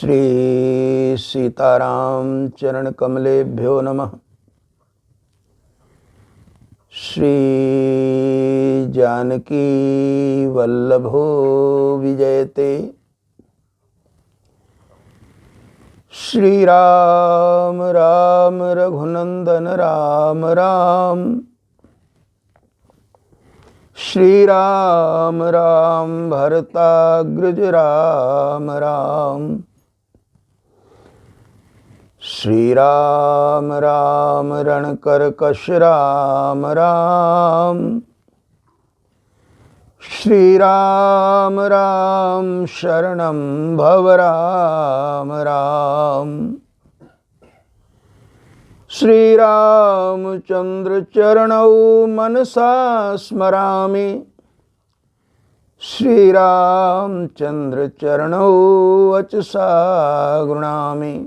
श्री सीताराम चरण कमलेभ्यो नमः। श्री जानकी वल्लभो विजयते। श्री राम राम रघुनंदन राम राम। श्री राम राम भरताग्रज राम राम। श्री राम राम रणकरकश राम राम। श्री राम राम शरणं भव राम राम। श्री रामचंद्र चरणौ मनसा स्मरामि। श्री रामचंद्र चरणौ वचसा गृणामि।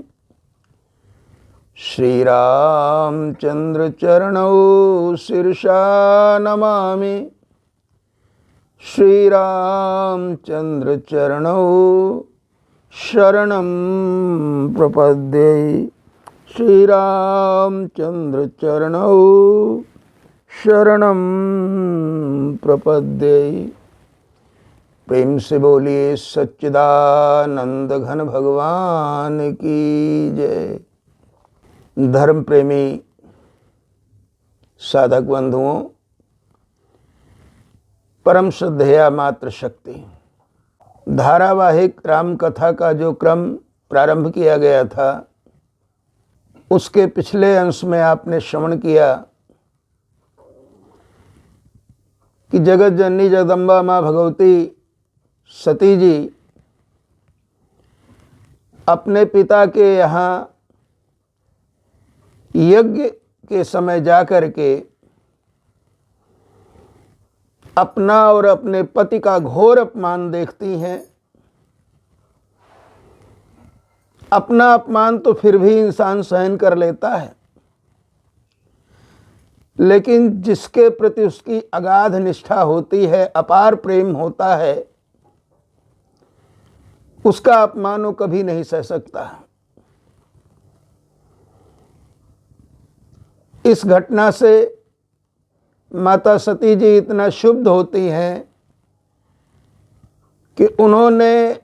श्री रामचंद्र चरणौ शिरसा नमामि। श्री रामचंद्र चरणौ शरणं प्रपद्ये। श्री रामचंद्र चरणौ शरणं प्रपद्ये। प्रेम से बोलिए सच्चिदानंद घन भगवान की जय। धर्म प्रेमी साधक बंधुओं, परम श्रद्धेया मात्र शक्ति धारावाहिक राम कथा का जो क्रम प्रारंभ किया गया था, उसके पिछले अंश में आपने श्रवण किया कि जगत जननी जगदम्बा माँ भगवती सती जी अपने पिता के यहाँ यज्ञ के समय जाकर के अपना और अपने पति का घोर अपमान देखती हैं। अपना अपमान तो फिर भी इंसान सहन कर लेता है, लेकिन जिसके प्रति उसकी अगाध निष्ठा होती है, अपार प्रेम होता है, उसका अपमान वो कभी नहीं सह सकता। इस घटना से माता सती जी इतना क्षुब्ध होती हैं कि उन्होंने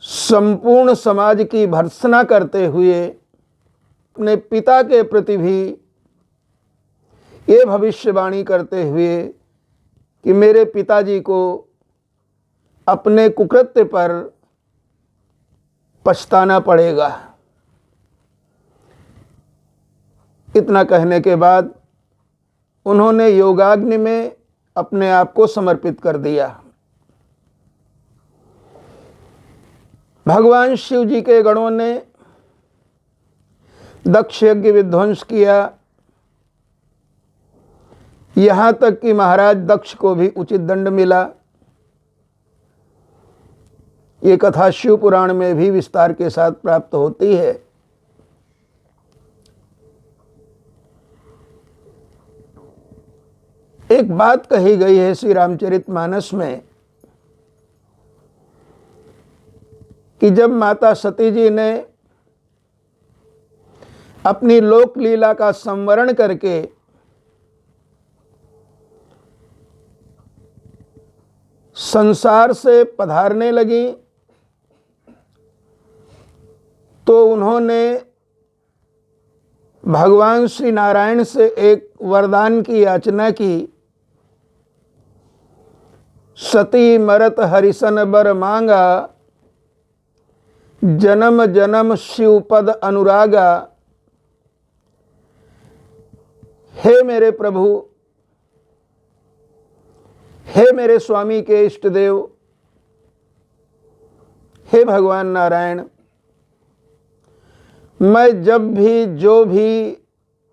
संपूर्ण समाज की भर्त्सना करते हुए अपने पिता के प्रति भी ये भविष्यवाणी करते हुए कि मेरे पिताजी को अपने कुकृत्य पर पछताना पड़ेगा। इतना कहने के बाद उन्होंने योगाग्नि में अपने आप को समर्पित कर दिया। भगवान शिव जी के गणों ने दक्ष यज्ञ विध्वंस किया, यहाँ तक कि महाराज दक्ष को भी उचित दंड मिला। ये कथा शिव पुराण में भी विस्तार के साथ प्राप्त होती है। एक बात कही गई है श्री रामचरितमानस में कि जब माता सती जी ने अपनी लोक लीला का संवरण करके संसार से पधारने लगी, तो उन्होंने भगवान श्री नारायण से एक वरदान की याचना की। सती मरत हरिसन बर मांगा, जन्म जन्म शिवपद अनुरागा। हे मेरे प्रभु, हे मेरे स्वामी के इष्ट देव, हे भगवान नारायण, मैं जब भी जो भी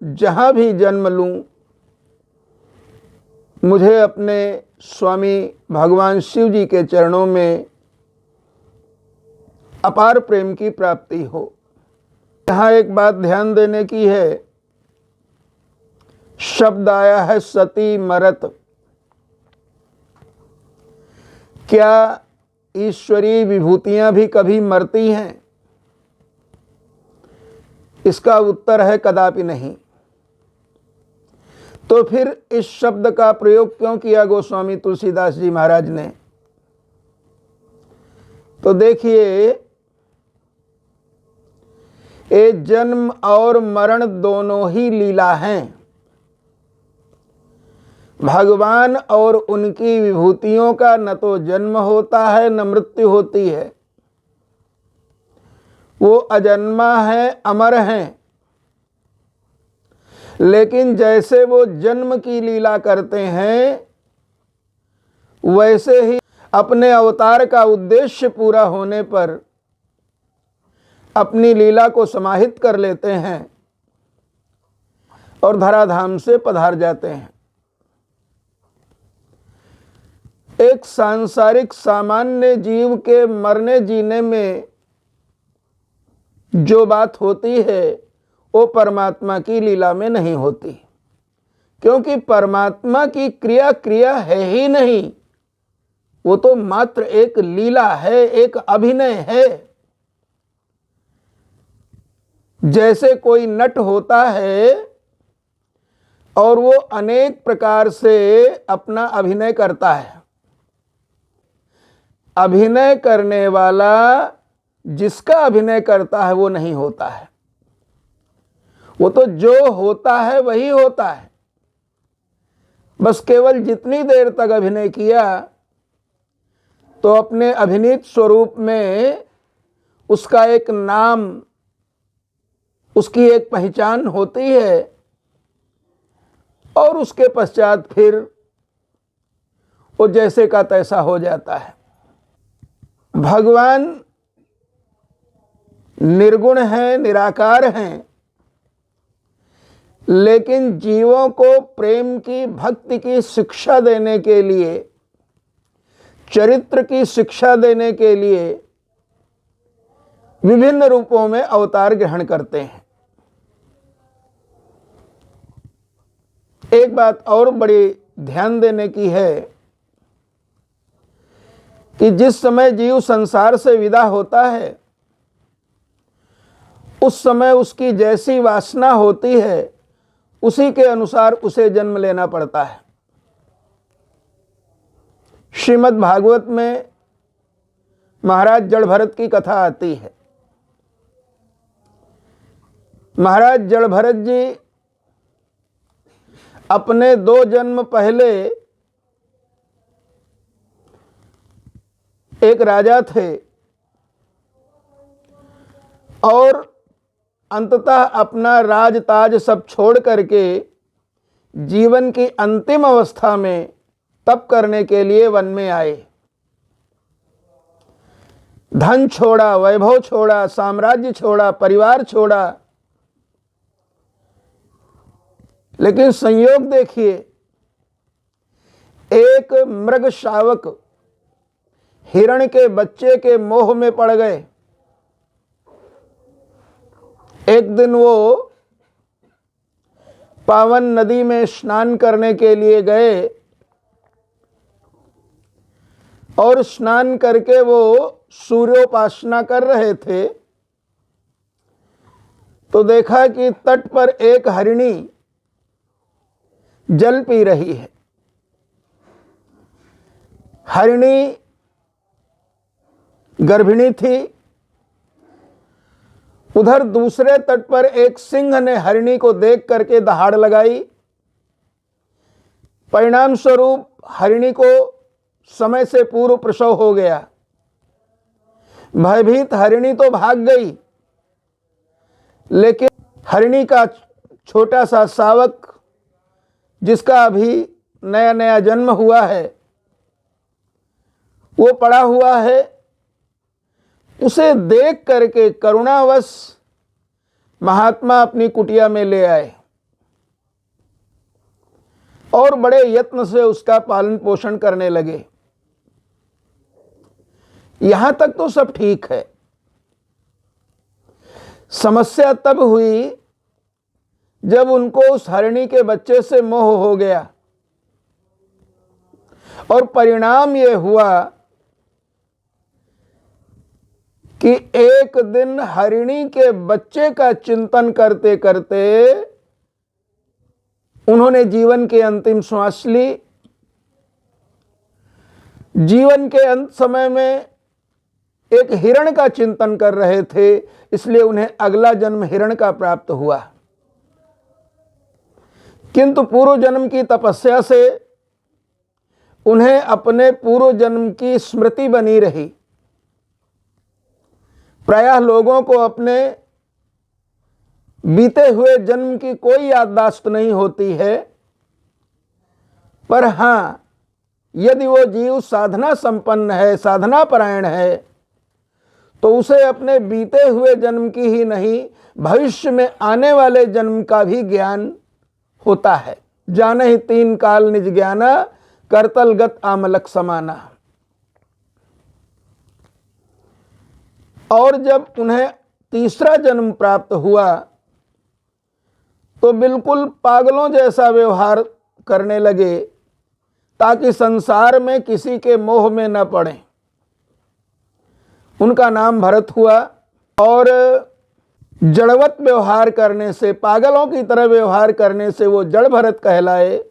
जहाँ भी जन्म लूँ, मुझे अपने स्वामी भगवान शिव जी के चरणों में अपार प्रेम की प्राप्ति हो। यहाँ एक बात ध्यान देने की है, शब्द आया है सती मरत। क्या ईश्वरीय विभूतियां भी कभी मरती हैं? इसका उत्तर है कदापि नहीं। तो फिर इस शब्द का प्रयोग क्यों किया गोस्वामी तुलसीदास जी महाराज ने? तो देखिए, ये जन्म और मरण दोनों ही लीला हैं। भगवान और उनकी विभूतियों का न तो जन्म होता है न मृत्यु होती है। वो अजन्मा है, अमर हैं। लेकिन जैसे वो जन्म की लीला करते हैं, वैसे ही अपने अवतार का उद्देश्य पूरा होने पर अपनी लीला को समाहित कर लेते हैं और धराधाम से पधार जाते हैं। एक सांसारिक सामान्य जीव के मरने जीने में जो बात होती है, वो परमात्मा की लीला में नहीं होती, क्योंकि परमात्मा की क्रिया है ही नहीं। वो तो मात्र एक लीला है, एक अभिनय है। जैसे कोई नट होता है और वो अनेक प्रकार से अपना अभिनय करता है। अभिनय करने वाला जिसका अभिनय करता है वो नहीं होता है। वो तो जो होता है वही होता है। बस केवल जितनी देर तक अभिनय किया तो अपने अभिनीत स्वरूप में उसका एक नाम, उसकी एक पहचान होती है और उसके पश्चात फिर वो जैसे का तैसा हो जाता है। भगवान निर्गुण हैं, निराकार हैं, लेकिन जीवों को प्रेम की, भक्ति की शिक्षा देने के लिए, चरित्र की शिक्षा देने के लिए विभिन्न रूपों में अवतार ग्रहण करते हैं। एक बात और बड़ी ध्यान देने की है कि जिस समय जीव संसार से विदा होता है, उस समय उसकी जैसी वासना होती है उसी के अनुसार उसे जन्म लेना पड़ता है। श्रीमद् भागवत में महाराज जड़भरत की कथा आती है। महाराज जड़भरत जी अपने 2 जन्म पहले एक राजा थे और अंततः अपना राजताज सब छोड़ करके जीवन की अंतिम अवस्था में तप करने के लिए वन में आए। धन छोड़ा, वैभव छोड़ा, साम्राज्य छोड़ा, परिवार छोड़ा, लेकिन संयोग देखिए, एक मृग शावक हिरण के बच्चे के मोह में पड़ गए। एक दिन वो पावन नदी में स्नान करने के लिए गए और स्नान करके वो सूर्योपासना कर रहे थे तो देखा कि तट पर एक हरिणी जल पी रही है। हरिणी गर्भिणी थी। उधर दूसरे तट पर एक सिंह ने हरिणी को देख करके दहाड़ लगाई। परिणाम स्वरूप हरिणी को समय से पूर्व प्रसव हो गया। भयभीत हरिणी तो भाग गई, लेकिन हरिणी का छोटा सा शावक जिसका अभी नया नया जन्म हुआ है, वो पड़ा हुआ है। उसे देख करके करुणावश महात्मा अपनी कुटिया में ले आए और बड़े यत्न से उसका पालन पोषण करने लगे। यहां तक तो सब ठीक है। समस्या तब हुई जब उनको उस हरिणी के बच्चे से मोह हो गया और परिणाम ये हुआ कि एक दिन हरिणी के बच्चे का चिंतन करते करते उन्होंने जीवन की अंतिम श्वास ली। जीवन के अंत समय में एक हिरण का चिंतन कर रहे थे, इसलिए उन्हें अगला जन्म हिरण का प्राप्त हुआ। किंतु पूर्व जन्म की तपस्या से उन्हें अपने पूर्व जन्म की स्मृति बनी रही। प्रायः लोगों को अपने बीते हुए जन्म की कोई याददाश्त नहीं होती है, पर हां, यदि वो जीव साधना संपन्न है, साधना परायण है, तो उसे अपने बीते हुए जन्म की ही नहीं, भविष्य में आने वाले जन्म का भी ज्ञान होता है। जानहि तीन काल निज ज्ञाना, करतलगत आमलक समाना। और जब उन्हें तीसरा जन्म प्राप्त हुआ तो बिल्कुल पागलों जैसा व्यवहार करने लगे, ताकि संसार में किसी के मोह में न पड़े। उनका नाम भरत हुआ और जड़वत व्यवहार करने से, पागलों की तरह व्यवहार करने से वो जड़ भरत कहलाए।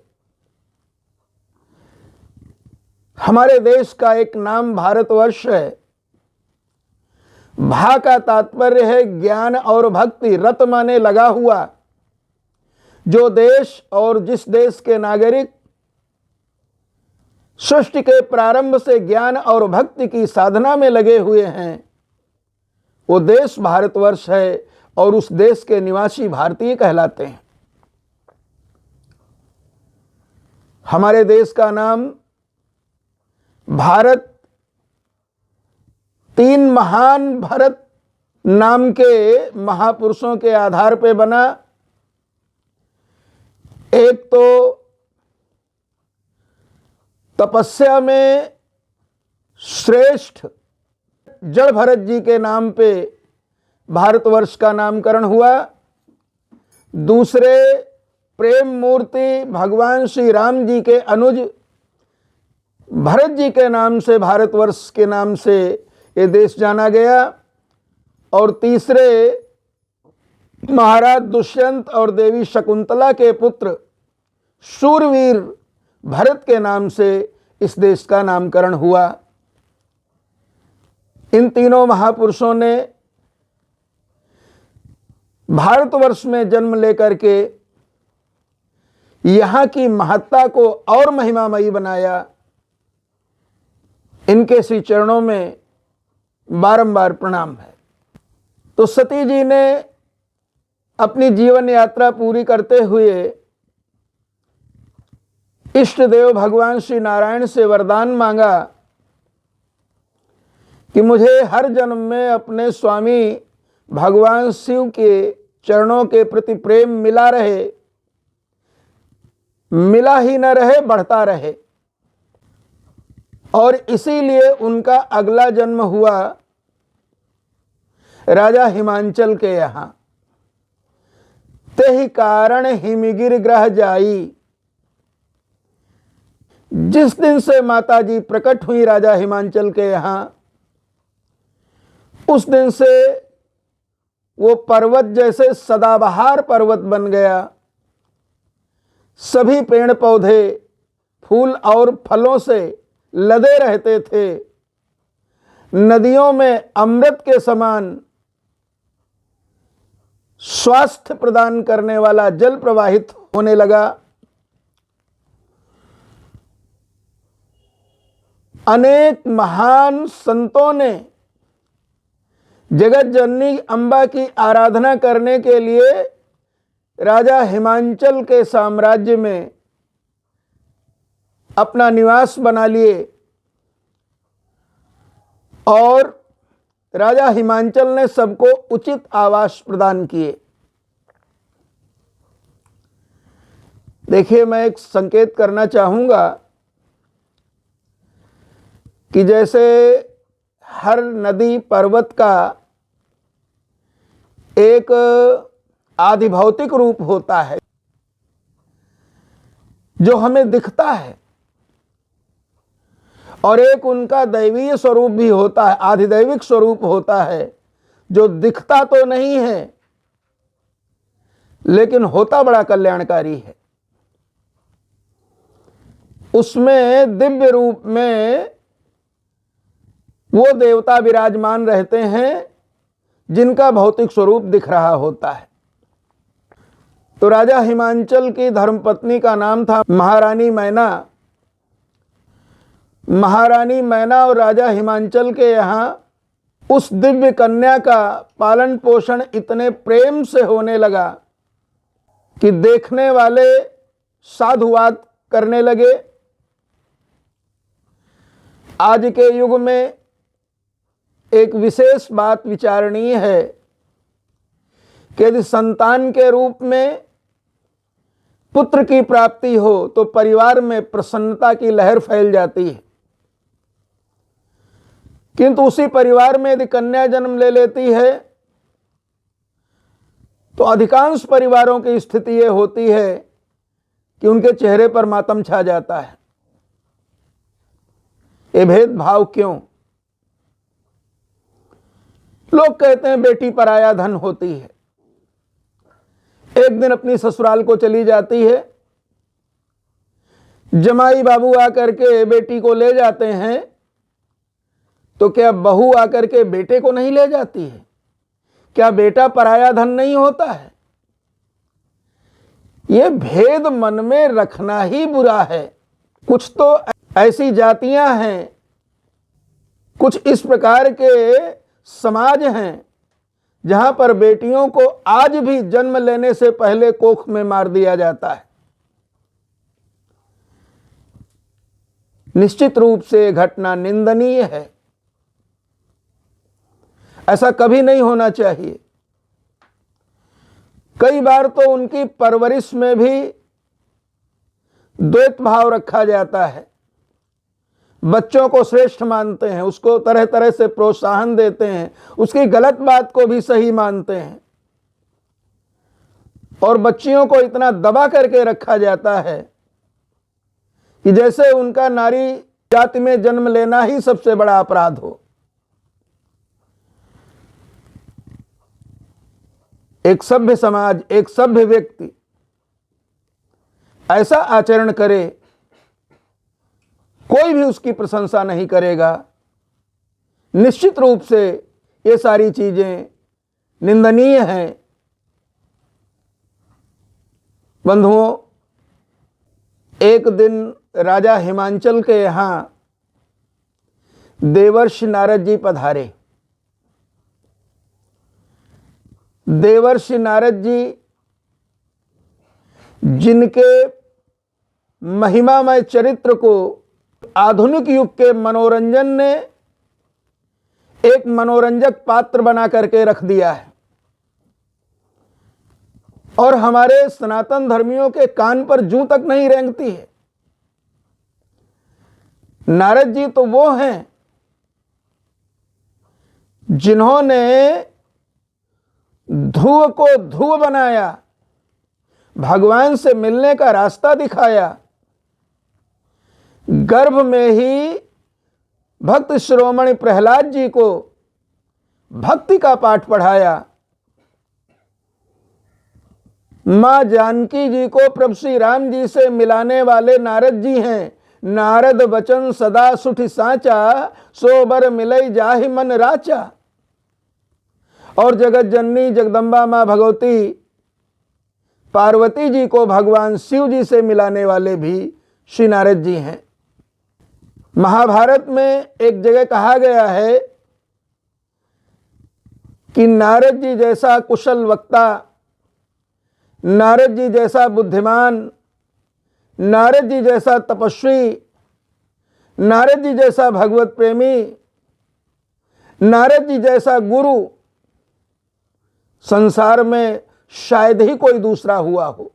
हमारे देश का एक नाम भारतवर्ष है। भा का तात्पर्य है ज्ञान और भक्ति। रत माने लगा हुआ। जो देश और जिस देश के नागरिक सृष्टि के प्रारंभ से ज्ञान और भक्ति की साधना में लगे हुए हैं, वो देश भारतवर्ष है और उस देश के निवासी भारतीय कहलाते हैं। हमारे देश का नाम भारत तीन महान भरत नाम के महापुरुषों के आधार पर बना। एक तो तपस्या में श्रेष्ठ जड़ भरत जी के नाम पे भारतवर्ष का नामकरण हुआ। दूसरे प्रेम मूर्ति भगवान श्री राम जी के अनुज भरत जी के नाम से, भारतवर्ष के नाम से ये देश जाना गया। और तीसरे महाराज दुष्यंत और देवी शकुंतला के पुत्र शूरवीर भरत के नाम से इस देश का नामकरण हुआ। इन तीनों महापुरुषों ने भारतवर्ष में जन्म लेकर के यहाँ की महत्ता को और महिमामयी बनाया। इनके श्री चरणों में बारंबार प्रणाम है। तो सती जी ने अपनी जीवन यात्रा पूरी करते हुए इष्ट देव भगवान श्री नारायण से वरदान मांगा कि मुझे हर जन्म में अपने स्वामी भगवान शिव के चरणों के प्रति प्रेम मिला रहे, मिला ही न रहे, बढ़ता रहे। और इसीलिए उनका अगला जन्म हुआ राजा हिमांचल के यहाँ। तेहि कारण हिमगिर ग्रह जाई। जिस दिन से माता जी प्रकट हुई राजा हिमांचल के यहाँ, उस दिन से वो पर्वत जैसे सदाबहार पर्वत बन गया। सभी पेड़ पौधे फूल और फलों से लदे रहते थे। नदियों में अमृत के समान स्वास्थ्य प्रदान करने वाला जल प्रवाहित होने लगा। अनेक महान संतों ने जगत जननी अम्बा की आराधना करने के लिए राजा हिमांचल के साम्राज्य में अपना निवास बना लिए और राजा हिमांचल ने सबको उचित आवास प्रदान किए। देखिए, मैं एक संकेत करना चाहूँगा कि जैसे हर नदी पर्वत का एक आधिभौतिक रूप होता है जो हमें दिखता है, और एक उनका दैवीय स्वरूप भी होता है, आधिदैविक स्वरूप होता है, जो दिखता तो नहीं है लेकिन होता बड़ा कल्याणकारी है। उसमें दिव्य रूप में वो देवता विराजमान रहते हैं जिनका भौतिक स्वरूप दिख रहा होता है। तो राजा हिमांचल की धर्मपत्नी का नाम था महारानी मैना। महारानी मैना और राजा हिमांचल के यहाँ उस दिव्य कन्या का पालन पोषण इतने प्रेम से होने लगा कि देखने वाले साधुवाद करने लगे। आज के युग में एक विशेष बात विचारणीय है कि यदि संतान के रूप में पुत्र की प्राप्ति हो तो परिवार में प्रसन्नता की लहर फैल जाती है, किंतु उसी परिवार में यदि कन्या जन्म ले लेती है तो अधिकांश परिवारों की स्थिति ये होती है कि उनके चेहरे पर मातम छा जाता है। ये भेदभाव क्यों? लोग कहते हैं बेटी पराया धन होती है। एक दिन अपनी ससुराल को चली जाती है, जमाई बाबू आकर के बेटी को ले जाते हैं, तो क्या बहू आकर के बेटे को नहीं ले जाती है? क्या बेटा पराया धन नहीं होता है? यह भेद मन में रखना ही बुरा है। कुछ तो ऐसी जातियां हैं, कुछ इस प्रकार के समाज हैं जहां पर बेटियों को आज भी जन्म लेने से पहले कोख में मार दिया जाता है। निश्चित रूप से घटना निंदनीय है, ऐसा कभी नहीं होना चाहिए। कई बार तो उनकी परवरिश में भी द्वैत भाव रखा जाता है। बच्चों को श्रेष्ठ मानते हैं, उसको तरह तरह से प्रोत्साहन देते हैं, उसकी गलत बात को भी सही मानते हैं, और बच्चियों को इतना दबा करके रखा जाता है कि जैसे उनका नारी जाति में जन्म लेना ही सबसे बड़ा अपराध हो। एक सभ्य समाज, एक सभ्य व्यक्ति ऐसा आचरण करे, कोई भी उसकी प्रशंसा नहीं करेगा। निश्चित रूप से ये सारी चीजें निंदनीय हैं। बंधुओं, एक दिन राजा हिमांचल के यहाँ देवर्षि नारद जी पधारे। देवर्षि नारद जी जिनके महिमामय चरित्र को आधुनिक युग के मनोरंजन ने एक मनोरंजक पात्र बना करके रख दिया है, और हमारे सनातन धर्मियों के कान पर जूं तक नहीं रेंगती है। नारद जी तो वो हैं जिन्होंने ध्रुव को ध्रुव बनाया, भगवान से मिलने का रास्ता दिखाया, गर्भ में ही भक्त शिरोमणि प्रहलाद जी को भक्ति का पाठ पढ़ाया, मां जानकी जी को प्रभु श्री राम जी से मिलाने वाले नारद जी हैं। नारद बचन सदा सुठ साचा, सो बर मिलई जाहि मन राचा। और जगत जननी जगदम्बा मां भगवती पार्वती जी को भगवान शिव जी से मिलाने वाले भी श्री नारद जी हैं। महाभारत में एक जगह कहा गया है कि नारद जी जैसा कुशल वक्ता, नारद जी जैसा बुद्धिमान, नारद जी जैसा तपस्वी, नारद जी जैसा भगवत प्रेमी, नारद जी जैसा गुरु संसार में शायद ही कोई दूसरा हुआ हो।